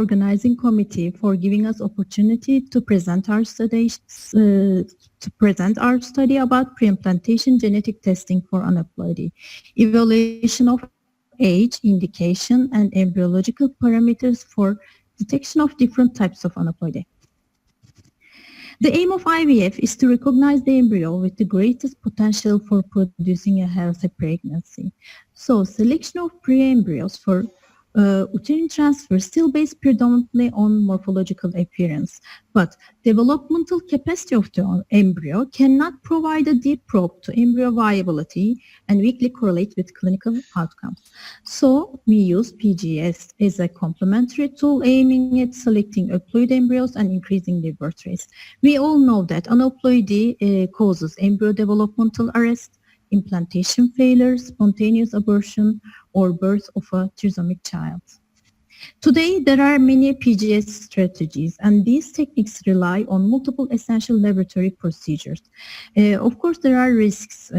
organizing committee for giving us opportunity to present our study about preimplantation genetic testing for aneuploidy, evaluation of age, indication, and embryological parameters for detection of different types of aneuploidy. The aim of IVF is to recognize the embryo with the greatest potential for producing a healthy pregnancy. So, selection of pre-embryos for uterine transfer still based predominantly on morphological appearance, but developmental capacity of the embryo cannot provide a deep probe to embryo viability and weakly correlate with clinical outcomes. So we use PGS as a complementary tool aiming at selecting euploid embryos and increasing their birth rates. We all know that aneuploidy causes embryo developmental arrest, implantation failure, spontaneous abortion, or birth of a trisomic child. Today, there are many PGS strategies, and these techniques rely on multiple essential laboratory procedures. Of course, there are risks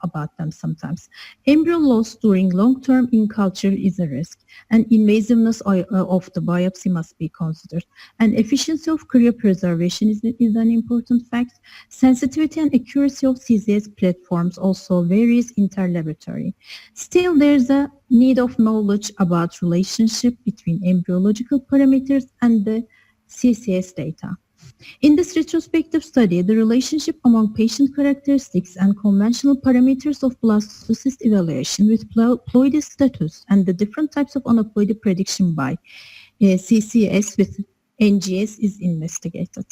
about them sometimes. Embryo loss during long-term in culture is a risk, and invasiveness of the biopsy must be considered. And efficiency of cryopreservation is an important fact. Sensitivity and accuracy of CCS platforms also varies inter-laboratory. Still, there's a need of knowledge about relationship between embryological parameters and the CCS data. In this retrospective study, the relationship among patient characteristics and conventional parameters of blastocyst evaluation with ploidy status and the different types of aneuploidy prediction by CCS with NGS is investigated.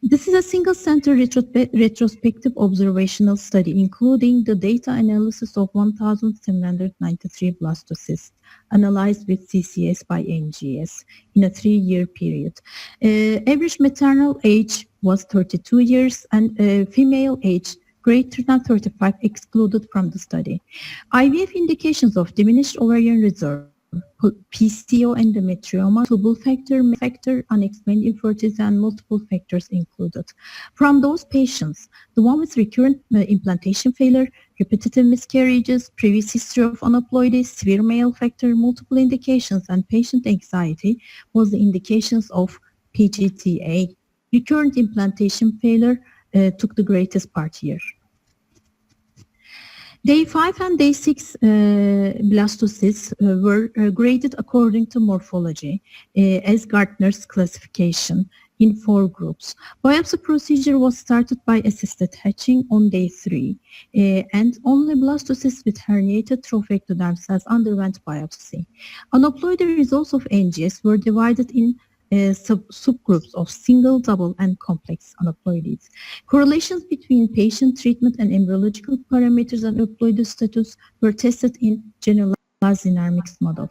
This is a single-center retrospective observational study, including the data analysis of 1,793 blastocysts analyzed with CCS by NGS in a 3-year period. Average maternal age was 32 years and female age greater than 35 excluded from the study. IVF indications of diminished ovarian reserve, PCO, endometrioma, tubal factor, unexplained infertility, and multiple factors included. From those patients, the one with recurrent implantation failure, repetitive miscarriages, previous history of aneuploidy, severe male factor, multiple indications, and patient anxiety was the indications of PGTA. Recurrent implantation failure took the greatest part here. Day 5 and Day 6 blastocysts were graded according to morphology as Gardner's classification in 4 groups. Biopsy procedure was started by assisted hatching on Day 3 and only blastocysts with herniated trophectoderm cells underwent biopsy. Aneuploidy results of NGS were divided in subgroups of single, double, and complex aneuploidies. Correlations between patient treatment and embryological parameters and aneuploidy status were tested in generalized linear mixed model.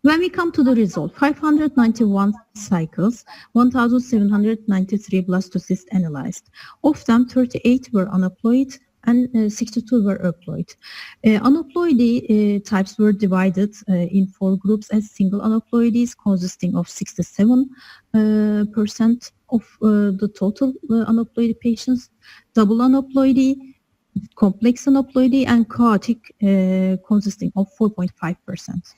When we come to the result, 591 cycles, 1,793 blastocysts analyzed. Of them, 38 were aneuploid and 62 were euploid. Aneuploidy types were divided in 4 groups as single aneuploidies consisting of 67% of the total aneuploidy patients, double aneuploidy, complex aneuploidy, and chaotic consisting of 4.5%.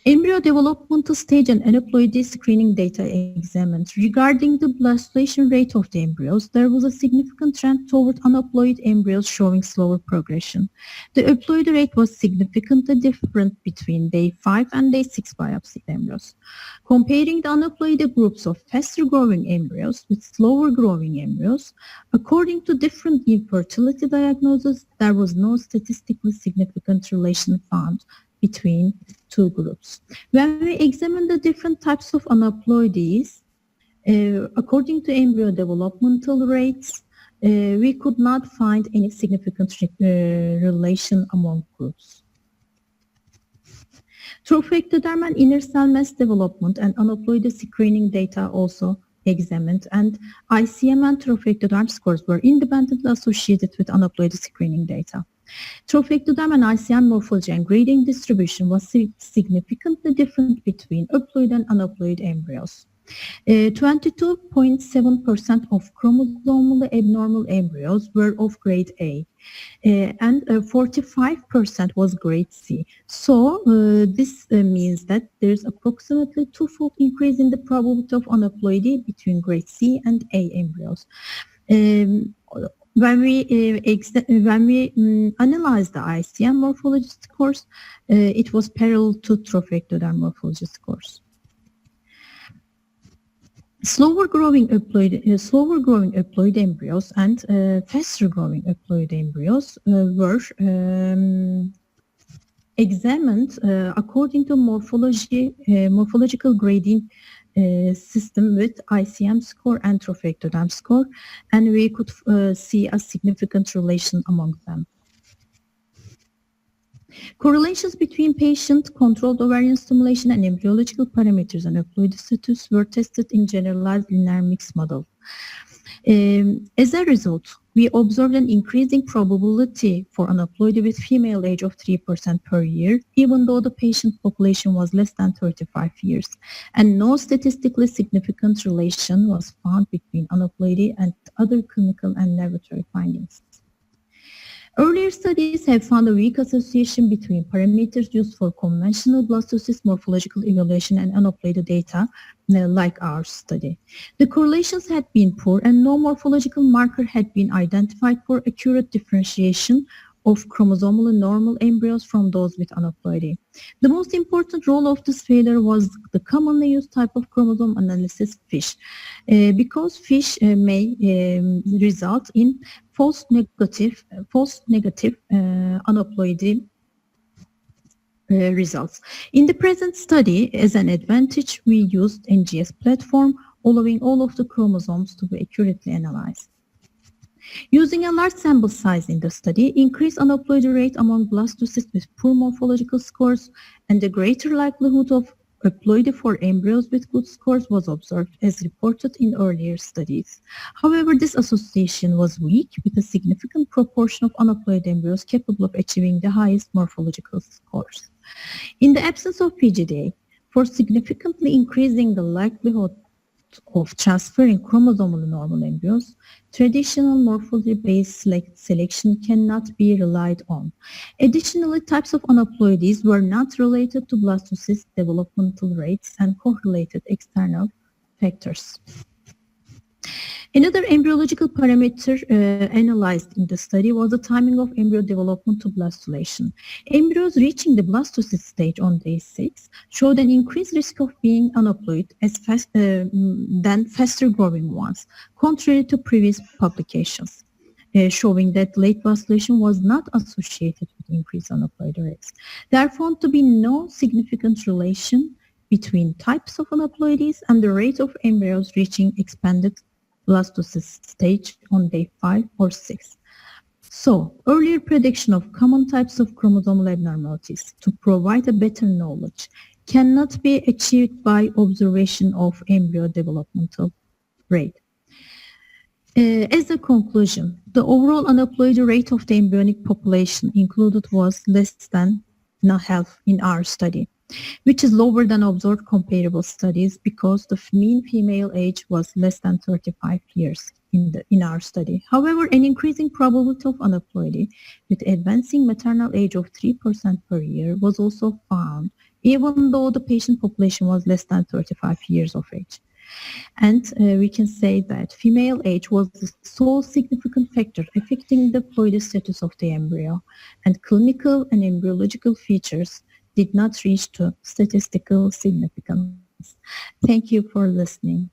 Embryo developmental stage and aneuploidy screening data examined. Regarding the blastulation rate of the embryos, there was a significant trend toward aneuploid embryos showing slower progression. The euploid rate was significantly different between Day 5 and Day 6 biopsy embryos. Comparing the aneuploid groups of faster growing embryos with slower growing embryos, according to different infertility diagnoses, there was no statistically significant relation found between 2 groups. When we examine the different types of aneuploidies, according to embryo developmental rates, we could not find any significant relation among groups. Trophectoderm and inner cell mass development and aneuploidy screening data also examined, and ICM and trophectoderm scores were independently associated with aneuploidy screening data. Trophectoderm and ICM morphology and grading distribution was significantly different between euploid and aneuploid embryos. 22.7% of chromosomally abnormal embryos were of grade A, and 45% was grade C. So this means that there's approximately twofold increase in the probability of aneuploidy between grade C and A embryos. Um, when we analyze the ICM morphology scores, it was parallel to trophectoderm morphology scores. Slower growing euploid embryos and faster growing euploid embryos were examined according to morphological grading system with ICM score and trophectoderm score, and we could see a significant relation among them. Correlations between patient-controlled ovarian stimulation and embryological parameters and euploid status were tested in generalized linear mixed model. As a result, we observed an increasing probability for aneuploidy with female age of 3% per year, even though the patient population was less than 35 years, and no statistically significant relation was found between aneuploidy and other clinical and laboratory findings. Earlier studies have found a weak association between parameters used for conventional blastocyst morphological evaluation and aneuploidy data, like our study. The correlations had been poor and no morphological marker had been identified for accurate differentiation of chromosomally normal embryos from those with aneuploidy. The most important role of this failure was the commonly used type of chromosome analysis, FISH, because FISH may result in false negative aneuploidy results. In the present study, as an advantage, we used NGS platform, allowing all of the chromosomes to be accurately analyzed. Using a large sample size in the study, increased aneuploidy rate among blastocysts with poor morphological scores and a greater likelihood of euploidy for embryos with good scores was observed as reported in earlier studies. However, this association was weak with a significant proportion of aneuploid embryos capable of achieving the highest morphological scores. In the absence of PGD, for significantly increasing the likelihood of transferring chromosomally normal embryos, traditional morphology-based selection cannot be relied on. Additionally, types of aneuploidies were not related to blastocyst developmental rates and correlated external factors. Another embryological parameter analyzed in the study was the timing of embryo development to blastulation. Embryos reaching the blastocyst stage on day 6 showed an increased risk of being aneuploid than faster growing ones, contrary to previous publications, showing that late blastulation was not associated with increased aneuploid rates. There are found to be no significant relation between types of aneuploidies and the rate of embryos reaching expanded blastocyst stage on day 5 or 6. So, earlier prediction of common types of chromosomal abnormalities to provide a better knowledge cannot be achieved by observation of embryo developmental rate. As a conclusion, the overall aneuploidy rate of the embryonic population included was less than half in our study, which is lower than observed comparable studies because the mean female age was less than 35 years in our study. However, an increasing probability of aneuploidy with advancing maternal age of 3% per year was also found, even though the patient population was less than 35 years of age. And we can say that female age was the sole significant factor affecting the ploidy status of the embryo, and clinical and embryological features did not reach to statistical significance. Thank you for listening.